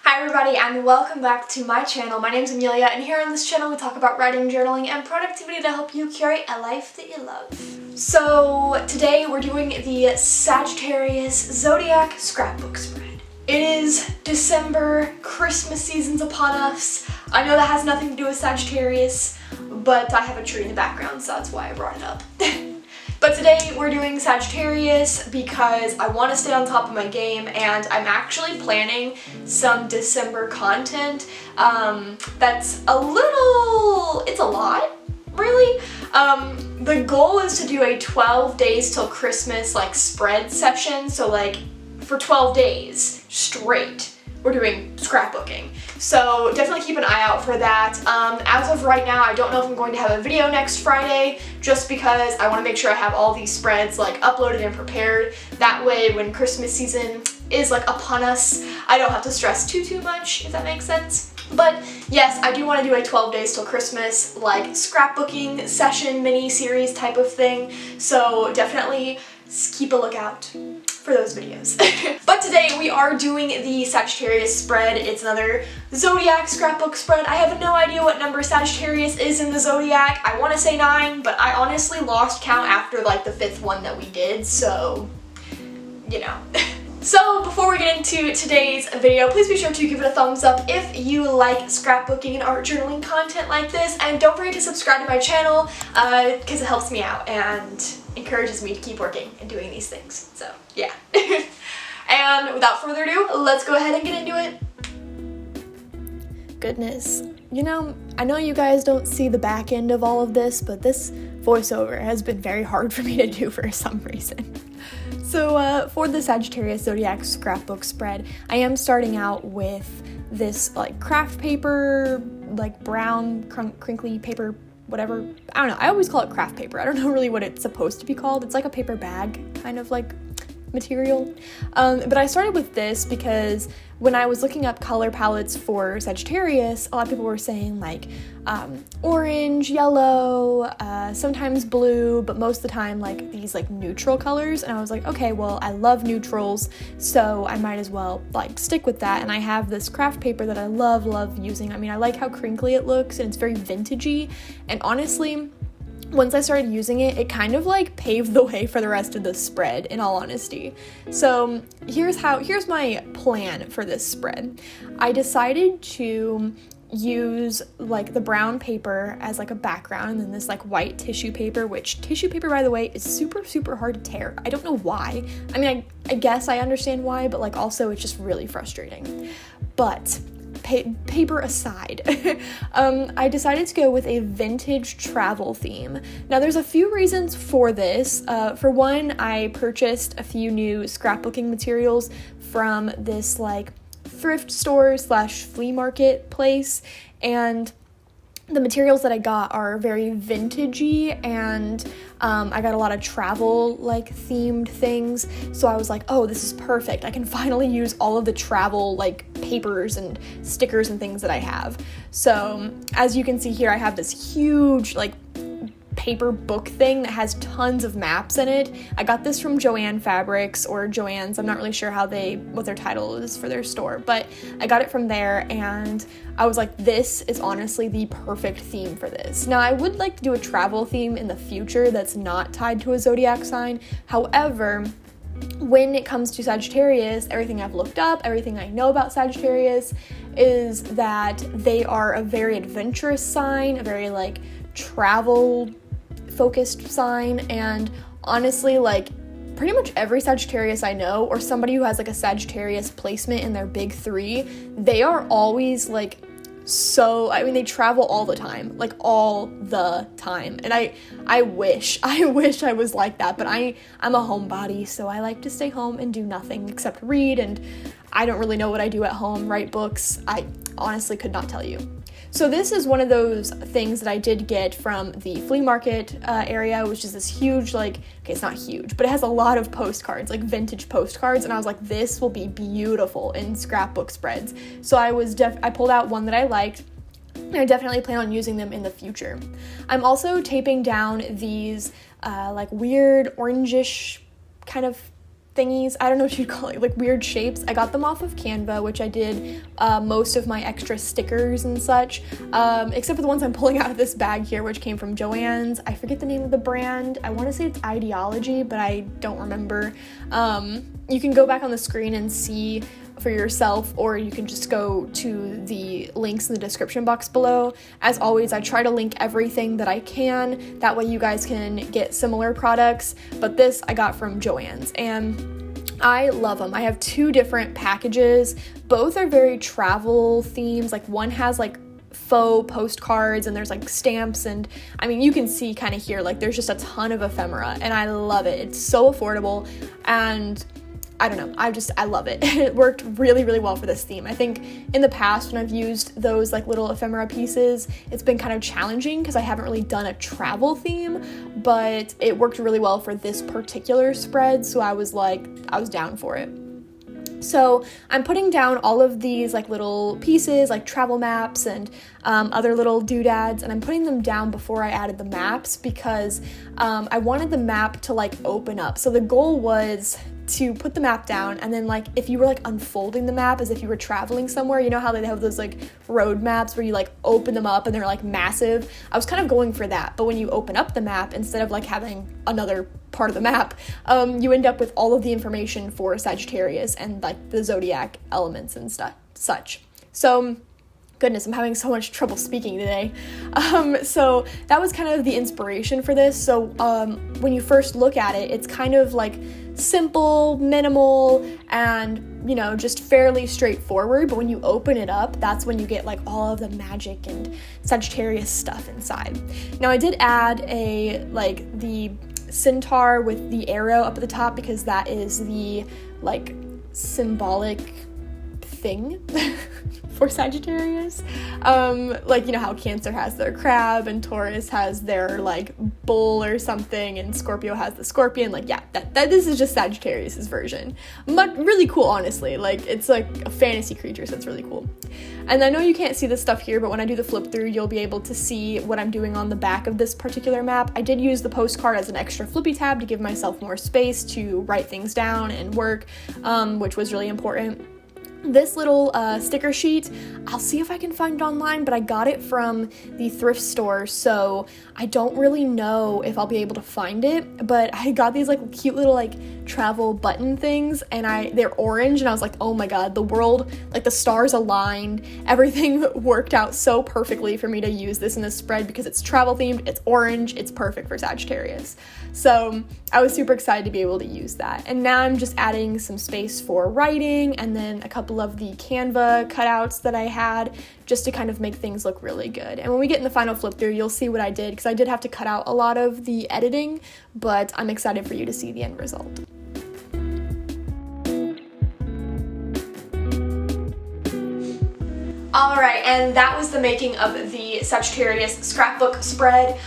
Hi everybody and welcome back to my channel. My name's Amelia and here on this channel we talk about writing, journaling, and productivity to help you curate a life that you love. So today we're doing the Sagittarius Zodiac Scrapbook Spread. It is December, Christmas season's upon us. I know that has nothing to do with Sagittarius, but I have a tree in the background, so that's why I brought it up. But today we're doing Sagittarius because I want to stay on top of my game and I'm actually planning some December content that's it's a lot, really. The goal is to do a 12 days till Christmas spread session, so for 12 days straight we're doing scrapbooking. So definitely keep an eye out for that. As of right now, I don't know if I'm going to have a video next Friday, just because I want to make sure I have all these spreads uploaded and prepared. That way when Christmas season is upon us, I don't have to stress too much, if that makes sense. But yes, I do want to do a 12 days till Christmas scrapbooking session mini series type of thing. So definitely keep a lookout for those videos. But today we are doing the Sagittarius spread. It's another Zodiac scrapbook spread. I have no idea what number Sagittarius is in the Zodiac. I want to say 9, but I honestly lost count after the 5th one that we did, so you know. So before we get into today's video, please be sure to give it a thumbs up if you like scrapbooking and art journaling content like this, and don't forget to subscribe to my channel because it helps me out and encourages me to keep working and doing these things. So yeah. And without further ado, let's go ahead and get into it. Goodness, I know you guys don't see the back end of all of this, but this voiceover has been very hard for me to do for some reason. So for the Sagittarius Zodiac scrapbook spread, I am starting out with this craft paper, brown crinkly paper, whatever. I don't know, I always call it craft paper. I don't know really what it's supposed to be called. It's like a paper bag kind of material. But I started with this because when I was looking up color palettes for Sagittarius, a lot of people were saying orange, yellow, sometimes blue, but most of the time these neutral colors. And I was like, okay, well, I love neutrals, so I might as well stick with that. And I have this craft paper that I love using. I mean, I like how crinkly it looks and it's very vintagey. And honestly, once I started using it, it kind of paved the way for the rest of the spread, in all honesty. So here's my plan for this spread. I decided to use the brown paper as a background, and then this white tissue paper, which tissue paper, by the way, is super hard to tear. I don't know why. I mean, I guess I understand why, but also it's just really frustrating. But paper aside, I decided to go with a vintage travel theme. Now there's a few reasons for this. For one, I purchased a few new scrapbooking materials from this thrift store / flea market place, and the materials that I got are very vintagey, and I got a lot of travel themed things, so I was like, oh, this is perfect. I can finally use all of the travel papers and stickers and things that I have. So as you can see here, I have this huge paper book thing that has tons of maps in it. I got this from Joann Fabrics, or Joann's. I'm not really sure what their title is for their store, but I got it from there, and I was like, this is honestly the perfect theme for this. Now, I would like to do a travel theme in the future that's not tied to a zodiac sign. However, when it comes to Sagittarius, everything I've looked up, everything I know about Sagittarius is that they are a very adventurous sign, a very travel focused sign, and honestly pretty much every Sagittarius I know, or somebody who has a Sagittarius placement in their big 3, they are always they travel all the time, all the time. And I wish I was like that, but I'm a homebody, so I like to stay home and do nothing except read, and I don't really know what I do at home, write books. I honestly could not tell you. So this is one of those things that I did get from the flea market area, which is this huge, okay, it's not huge, but it has a lot of postcards, vintage postcards, and I was like, this will be beautiful in scrapbook spreads. So I pulled out one that I liked, and I definitely plan on using them in the future. I'm also taping down these, weird orangish kind of thingies. I don't know what you'd call it, like weird shapes. I got them off of Canva, which I did most of my extra stickers and such, except for the ones I'm pulling out of this bag here, which came from Joann's. I forget the name of the brand. I want to say it's Ideology, but I don't remember. You can go back on the screen and see for yourself, or you can just go to the links in the description box below. As always, I try to link everything that I can, that way you guys can get similar products, but this I got from Joann's, and I love them. I have 2 different packages. Both are very travel themes. Like one has like faux postcards and there's like stamps, and I mean you can see kind of here like there's just a ton of ephemera, and I love it. It's so affordable, and I don't know, I love it. It worked really, really well for this theme. I think in the past when I've used those like little ephemera pieces, it's been kind of challenging because I haven't really done a travel theme, but it worked really well for this particular spread, so I was down for it. So I'm putting down all of these like little pieces, like travel maps and other little doodads, and I'm putting them down before I added the maps because I wanted the map to like open up. So the goal was to put the map down, and then like if you were like unfolding the map as if you were traveling somewhere, you know how they have those like road maps where you like open them up and they're like massive. I was kind of going for that, but when you open up the map, instead of like having another part of the map, you end up with all of the information for Sagittarius and like the Zodiac elements and such. So goodness, I'm having so much trouble speaking today. So that was kind of the inspiration for this. So when you first look at it, it's kind of like simple, minimal, and you know, just fairly straightforward, but when you open it up, that's when you get like all of the magic and Sagittarius stuff inside. Now I did add the centaur with the arrow up at the top because that is the like symbolic thing for Sagittarius. Like, you know how Cancer has their crab and Taurus has their like bull or something, and Scorpio has the scorpion. Like, yeah, that this is just Sagittarius's version. But really cool, honestly. Like, it's like a fantasy creature, so it's really cool. And I know you can't see this stuff here, but when I do the flip through, you'll be able to see what I'm doing on the back of this particular map. I did use the postcard as an extra flippy tab to give myself more space to write things down and work, which was really important. This little sticker sheet, I'll see if I can find it online, but I got it from the thrift store, so I don't really know if I'll be able to find it, but I got these like cute little like travel button things, and they're orange, and I was like, oh my god, the world, like the stars aligned, everything worked out so perfectly for me to use this in this spread because it's travel themed, it's orange, it's perfect for Sagittarius. So I was super excited to be able to use that. And now I'm just adding some space for writing and then a couple of the Canva cutouts that I had just to kind of make things look really good. And when we get in the final flip through, you'll see what I did because I did have to cut out a lot of the editing, but I'm excited for you to see the end result. Alright, and that was the making of the Sagittarius scrapbook spread.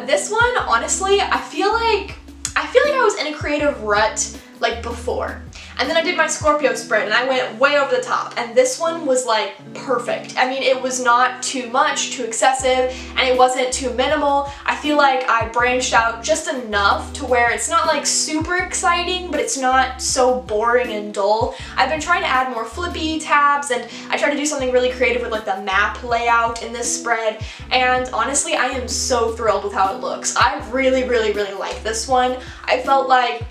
This one, honestly, I feel like I was in a creative rut like before. And then I did my Scorpio spread and I went way over the top, and this one was like perfect. I mean, it was not too much, too excessive, and it wasn't too minimal. I feel like I branched out just enough to where it's not like super exciting, but it's not so boring and dull. I've been trying to add more flippy tabs, and I tried to do something really creative with like the map layout in this spread, and honestly, I am so thrilled with how it looks. I really, really, really like this one. I felt like,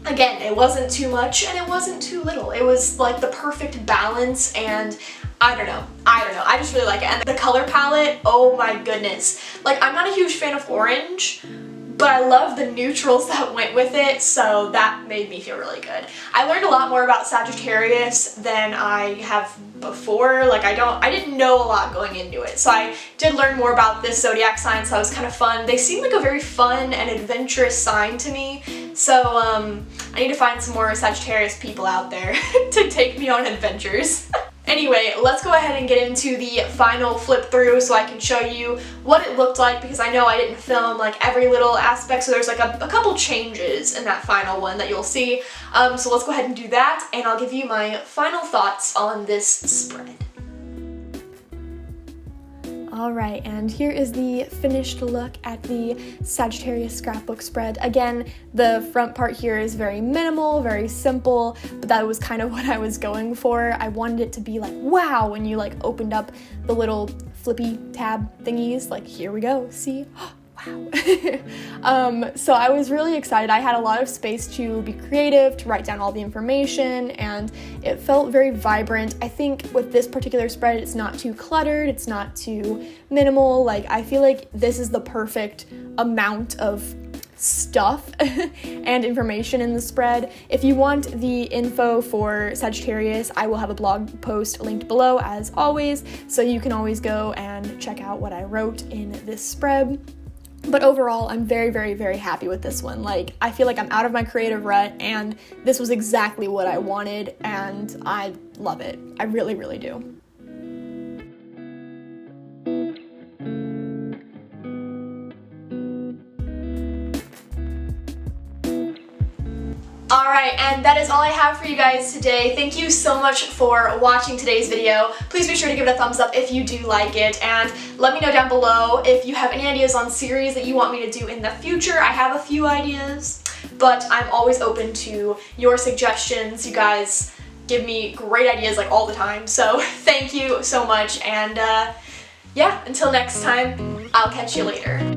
again, it wasn't too much and it wasn't too little. It was like the perfect balance, and I don't know. I just really like it. And the color palette, oh my goodness. Like, I'm not a huge fan of orange, but I love the neutrals that went with it, so that made me feel really good. I learned a lot more about Sagittarius than I have before. Like, I didn't know a lot going into it, so I did learn more about this zodiac sign, so that was kind of fun. They seem like a very fun and adventurous sign to me, so I need to find some more Sagittarius people out there to take me on adventures. Anyway, let's go ahead and get into the final flip through so I can show you what it looked like, because I know I didn't film like every little aspect, so there's like a couple changes in that final one that you'll see. So let's go ahead and do that, and I'll give you my final thoughts on this spread. Alright, and here is the finished look at the Sagittarius scrapbook spread. Again, the front part here is very minimal, very simple, but that was kind of what I was going for. I wanted it to be like, wow, when you like opened up the little flippy tab thingies, like here we go, see? Wow. So I was really excited. I had a lot of space to be creative, to write down all the information, and it felt very vibrant. I think with this particular spread, it's not too cluttered, it's not too minimal. Like, I feel like this is the perfect amount of stuff and information in the spread. If you want the info for Sagittarius, I will have a blog post linked below as always, so you can always go and check out what I wrote in this spread. But overall, I'm very, very, very happy with this one. Like, I feel like I'm out of my creative rut, and this was exactly what I wanted, and I love it. I really, really do. Alright, and that is all I have for you guys today. Thank you so much for watching today's video. Please be sure to give it a thumbs up if you do like it, and let me know down below if you have any ideas on series that you want me to do in the future. I have a few ideas, but I'm always open to your suggestions. You guys give me great ideas like all the time, so thank you so much, and yeah, until next time, I'll catch you later.